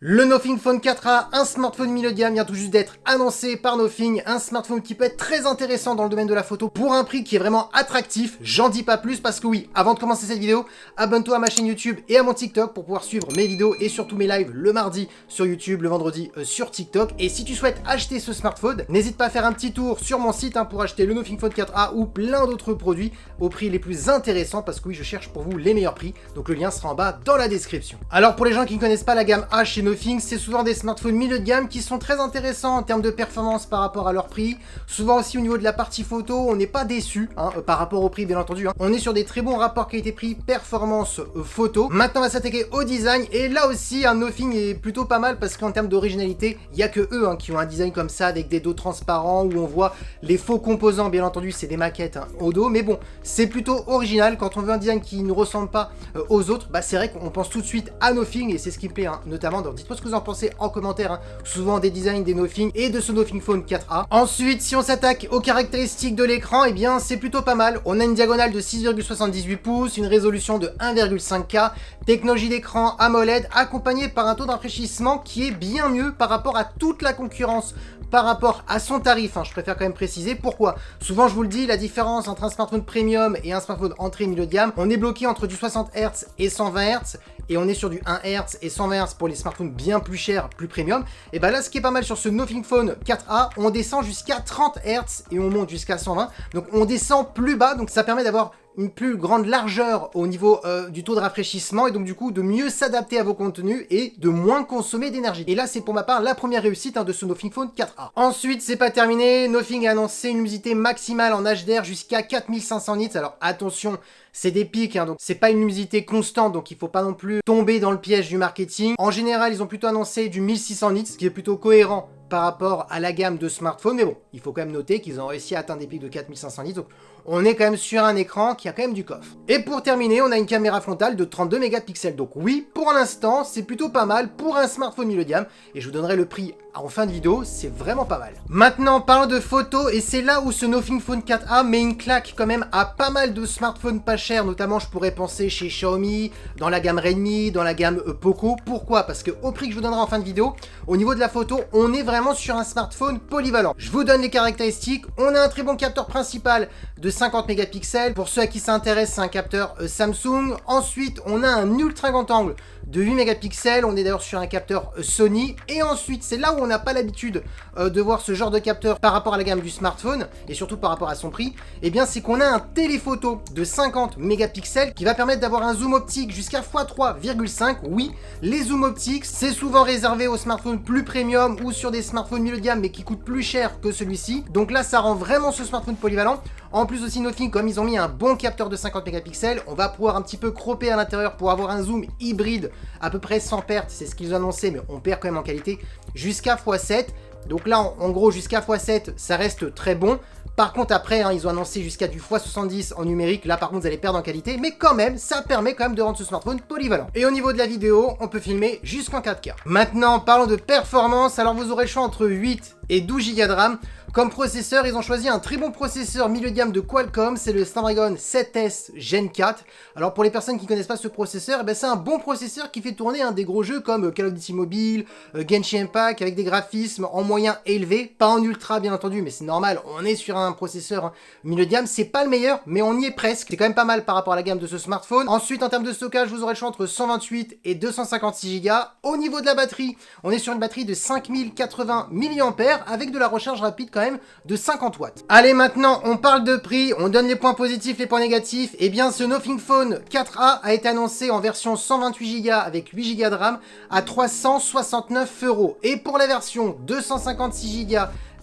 Le Nothing Phone 4a, un smartphone milieu de gamme, vient tout juste d'être annoncé par Nothing, un smartphone qui peut être très intéressant dans le domaine de la photo pour un prix qui est vraiment attractif. J'en dis pas plus parce que oui, avant de commencer cette vidéo, abonne-toi à ma chaîne YouTube et à mon TikTok pour pouvoir suivre mes vidéos et surtout mes lives le mardi sur YouTube, le vendredi sur TikTok. Et si tu souhaites acheter ce smartphone, n'hésite pas à faire un petit tour sur mon site pour acheter le Nothing Phone 4a ou plein d'autres produits au prix les plus intéressants parce que oui, je cherche pour vous les meilleurs prix. Donc le lien sera en bas dans la description. Alors pour les gens qui ne connaissent pas la gamme A chez Nothing, c'est souvent des smartphones milieu de gamme qui sont très intéressants en termes de performance par rapport à leur prix. Souvent aussi au niveau de la partie photo, on n'est pas déçu par rapport au prix bien entendu. On est sur des très bons rapports qualité-prix, performance photo. Maintenant on va s'attaquer au design et là aussi Nothing est plutôt pas mal parce qu'en termes d'originalité, il n'y a que eux qui ont un design comme ça avec des dos transparents où on voit les faux composants. Bien entendu c'est des maquettes au dos, mais bon c'est plutôt original. Quand on veut un design qui ne ressemble pas aux autres, c'est vrai qu'on pense tout de suite à Nothing et c'est ce qui me plaît notamment. Donc dites-moi ce que vous en pensez en commentaire, souvent des designs des Nothing et de ce Nothing Phone 4a. Ensuite, si on s'attaque aux caractéristiques de l'écran, eh bien c'est plutôt pas mal. On a une diagonale de 6,78 pouces, une résolution de 1,5K, technologie d'écran AMOLED accompagnée par un taux de rafraîchissement qui est bien mieux par rapport à toute la concurrence, par rapport à son tarif, je préfère quand même préciser. Pourquoi? Souvent je vous le dis, la différence entre un smartphone premium et un smartphone entrée milieu de gamme, on est bloqué entre du 60 Hz et 120 Hz, et on est sur du 1 Hz et 120 Hz pour les smartphones bien plus chers, plus premium. Et là ce qui est pas mal sur ce Nothing Phone 4a, on descend jusqu'à 30 Hz et on monte jusqu'à 120, donc on descend plus bas, donc ça permet d'avoir une plus grande largeur au niveau du taux de rafraîchissement et donc du coup de mieux s'adapter à vos contenus et de moins consommer d'énergie. Et là c'est pour ma part la première réussite de ce Nothing Phone 4a. Ensuite c'est pas terminé, Nothing a annoncé une luminosité maximale en HDR jusqu'à 4500 nits. Alors attention, c'est des pics, donc c'est pas une luminosité constante, donc il faut pas non plus tomber dans le piège du marketing. En général ils ont plutôt annoncé du 1600 nits, ce qui est plutôt cohérent par rapport à la gamme de smartphones, mais bon, il faut quand même noter qu'ils ont réussi à atteindre des pics de 4500 nits, donc on est quand même sur un écran qui a quand même du coffre. Et pour terminer, on a une caméra frontale de 32 mégapixels, donc oui, pour l'instant, c'est plutôt pas mal pour un smartphone milieu de gamme, et je vous donnerai le prix en fin de vidéo, c'est vraiment pas mal. Maintenant, parlons de photos, et c'est là où ce Nothing Phone 4a met une claque quand même à pas mal de smartphones pas chers, notamment je pourrais penser chez Xiaomi, dans la gamme Redmi, dans la gamme Poco. Pourquoi? Parce que au prix que je vous donnerai en fin de vidéo, au niveau de la photo, on est vraiment sur un smartphone polyvalent. Je vous donne les caractéristiques. On a un très bon capteur principal de 50 mégapixels. Pour ceux à qui ça intéresse, c'est un capteur Samsung. Ensuite, on a un ultra grand angle de 8 mégapixels. On est d'ailleurs sur un capteur Sony. Et ensuite, c'est là où on n'a pas l'habitude de voir ce genre de capteur par rapport à la gamme du smartphone et surtout par rapport à son prix. Eh bien, c'est qu'on a un téléphoto de 50 mégapixels qui va permettre d'avoir un zoom optique jusqu'à x3,5. Oui, les zooms optiques, c'est souvent réservé aux smartphones plus premium ou sur des smartphones milieu de gamme mais qui coûtent plus cher que celui-ci. Donc là, ça rend vraiment ce smartphone polyvalent. En plus aussi, Nothing, comme ils ont mis un bon capteur de 50 mégapixels, on va pouvoir un petit peu cropper à l'intérieur pour avoir un zoom hybride à peu près sans perte. C'est ce qu'ils ont annoncé, mais on perd quand même en qualité jusqu'à x7. Donc là, en gros, jusqu'à x7, ça reste très bon. Par contre, après, ils ont annoncé jusqu'à du x70 en numérique. Là, par contre, vous allez perdre en qualité. Mais quand même, ça permet quand même de rendre ce smartphone polyvalent. Et au niveau de la vidéo, on peut filmer jusqu'en 4K. Maintenant, parlons de performance. Alors, vous aurez le choix entre 8 et 12 Go de RAM. Comme processeur, ils ont choisi un très bon processeur milieu de gamme de Qualcomm, c'est le Snapdragon 7S Gen 4. Alors pour les personnes qui ne connaissent pas ce processeur, c'est un bon processeur qui fait tourner des gros jeux comme Call of Duty Mobile, Genshin Impact, avec des graphismes en moyen élevé, pas en ultra bien entendu, mais c'est normal, on est sur un processeur milieu de gamme, c'est pas le meilleur, mais on y est presque, c'est quand même pas mal par rapport à la gamme de ce smartphone. Ensuite, en termes de stockage, vous aurez le choix entre 128 et 256 Go. Au niveau de la batterie, on est sur une batterie de 5080 mAh avec de la recharge rapide quand même de 50 watts. Allez, maintenant on parle de prix, on donne les points positifs, les points négatifs. Et bien ce Nothing Phone 4a a été annoncé en version 128 Go avec 8 Go de RAM à 369 €. Et pour la version 256 Go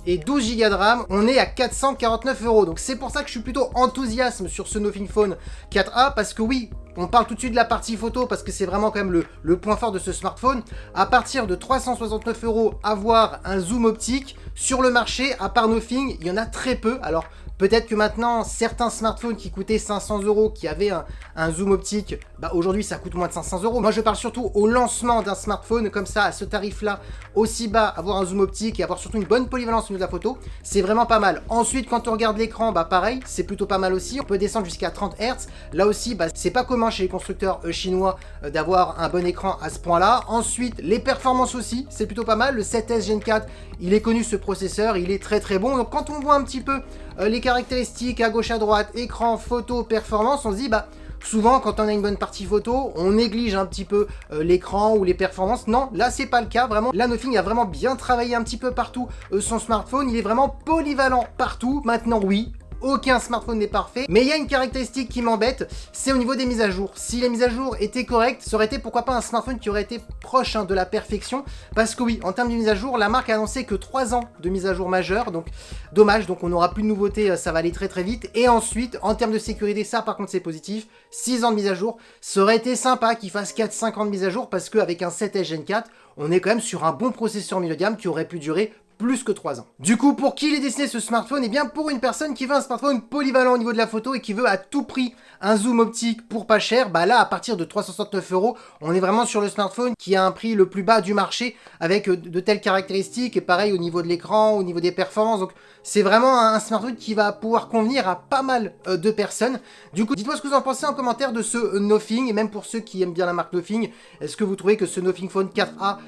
et 12 Go de RAM, on est à 449 €. Donc c'est pour ça que je suis plutôt enthousiaste sur ce Nothing Phone 4a, parce que oui, on parle tout de suite de la partie photo parce que c'est vraiment quand même le point fort de ce smartphone. À partir de 369 €, avoir un zoom optique sur le marché, à part Nothing, il y en a très peu. Alors Peut-être que maintenant, certains smartphones qui coûtaient 500 €, qui avaient un zoom optique, bah aujourd'hui ça coûte moins de 500 €. Moi je parle surtout au lancement d'un smartphone comme ça, à ce tarif-là, aussi bas, avoir un zoom optique et avoir surtout une bonne polyvalence au niveau de la photo, c'est vraiment pas mal. Ensuite, quand on regarde l'écran, bah pareil, c'est plutôt pas mal aussi. On peut descendre jusqu'à 30 Hz. Là aussi, bah, c'est pas commun chez les constructeurs chinois d'avoir un bon écran à ce point-là. Ensuite, les performances aussi, c'est plutôt pas mal. Le 7S Gen 4, il est connu ce processeur, il est très très bon. Donc quand on voit un petit peu les caractéristiques à gauche à droite, écran, photo, performance, on se dit bah souvent quand on a une bonne partie photo, on néglige un petit peu l'écran ou les performances. Non, là c'est pas le cas, vraiment. Là Nothing a vraiment bien travaillé un petit peu partout son smartphone, il est vraiment polyvalent partout. Maintenant oui, aucun smartphone n'est parfait, mais il y a une caractéristique qui m'embête, c'est au niveau des mises à jour. Si les mises à jour étaient correctes, ça aurait été pourquoi pas un smartphone qui aurait été proche de la perfection, parce que oui, en termes de mise à jour, la marque a annoncé que 3 ans de mise à jour majeure, donc dommage, donc on n'aura plus de nouveautés, ça va aller très très vite. Et ensuite, en termes de sécurité, ça par contre c'est positif, 6 ans de mise à jour, ça aurait été sympa qu'ils fassent 4-5 ans de mise à jour, parce qu'avec un 7S Gen 4, on est quand même sur un bon processeur milieu de gamme qui aurait pu durer plus que 3 ans. Du coup, pour qui il est destiné ce smartphone? Eh bien, pour une personne qui veut un smartphone polyvalent au niveau de la photo et qui veut à tout prix un zoom optique pour pas cher, bah là, à partir de 369 €, on est vraiment sur le smartphone qui a un prix le plus bas du marché avec de telles caractéristiques et pareil au niveau de l'écran, au niveau des performances. Donc, c'est vraiment un smartphone qui va pouvoir convenir à pas mal de personnes. Du coup, dites-moi ce que vous en pensez en commentaire de ce Nothing et même pour ceux qui aiment bien la marque Nothing, est-ce que vous trouvez que ce Nothing Phone 4A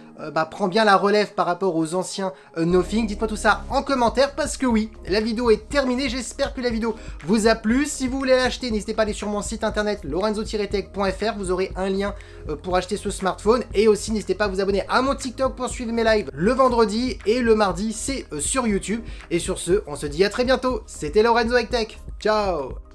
prend bien la relève par rapport aux anciens Nothing? Dites-moi tout ça en commentaire parce que oui, la vidéo est terminée. J'espère que la vidéo vous a plu. Si vous voulez l'acheter, n'hésitez pas à aller sur mon site internet lorenzo-tech.fr. Vous aurez un lien pour acheter ce smartphone. Et aussi, n'hésitez pas à vous abonner à mon TikTok pour suivre mes lives le vendredi et le mardi, c'est sur YouTube. Et sur ce, on se dit à très bientôt. C'était Lorenzo avec Tech. Ciao!